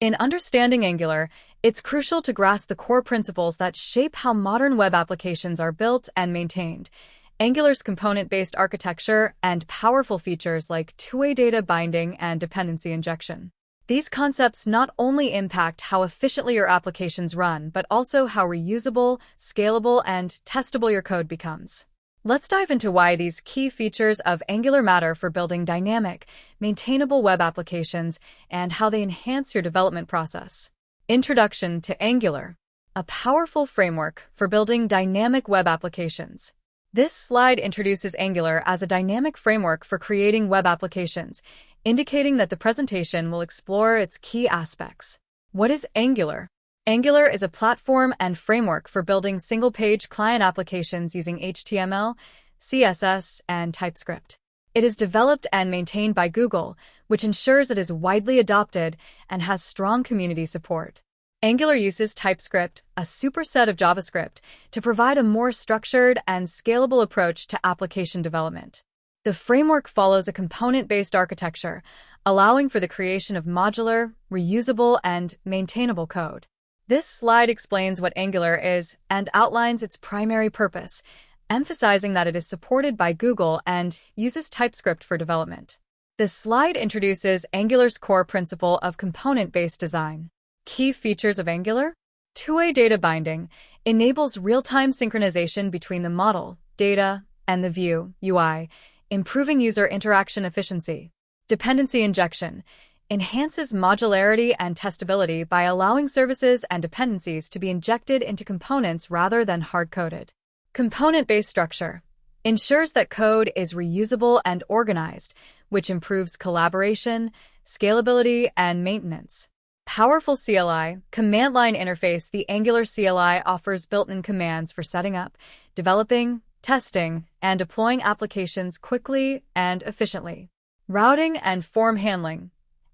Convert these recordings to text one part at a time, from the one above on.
In understanding Angular, it's crucial to grasp the core principles that shape how modern web applications are built and maintained. Angular's component-based architecture and powerful features like two-way data binding and dependency injection. These concepts not only impact how efficiently your applications run, but also how reusable, scalable, and testable your code becomes. Let's dive into why these key features of Angular matter for building dynamic, maintainable web applications and how they enhance your development process. Introduction to Angular, a powerful framework for building dynamic web applications. This slide introduces Angular as a dynamic framework for creating web applications, indicating that the presentation will explore its key aspects. What is Angular? Angular is a platform and framework for building single-page client applications using HTML, CSS, and TypeScript. It is developed and maintained by Google, which ensures it is widely adopted and has strong community support. Angular uses TypeScript, a superset of JavaScript, to provide a more structured and scalable approach to application development. The framework follows a component-based architecture, allowing for the creation of modular, reusable, and maintainable code. This slide explains what Angular is and outlines its primary purpose, emphasizing that it is supported by Google and uses TypeScript for development. This slide introduces Angular's core principle of component-based design. Key features of Angular: two-way data binding enables real-time synchronization between the model, data, and the view, UI, improving user interaction efficiency. Dependency injection enhances modularity and testability by allowing services and dependencies to be injected into components rather than hard-coded. Component-based structure ensures that code is reusable and organized, which improves collaboration, scalability, and maintenance. Powerful CLI, command line interface. The Angular CLI offers built-in commands for setting up, developing, testing, and deploying applications quickly and efficiently. Routing and form handling.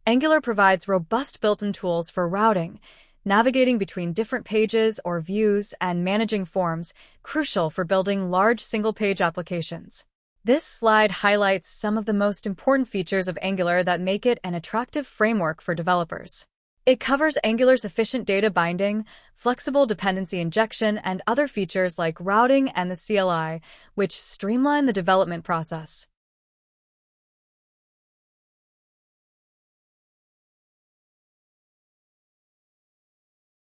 Angular provides robust built-in tools for routing, navigating between different pages or views, and managing forms, crucial for building large single-page applications. This slide highlights some of the most important features of Angular that make it an attractive framework for developers. It covers Angular's efficient data binding, flexible dependency injection, and other features like routing and the CLI, which streamline the development process.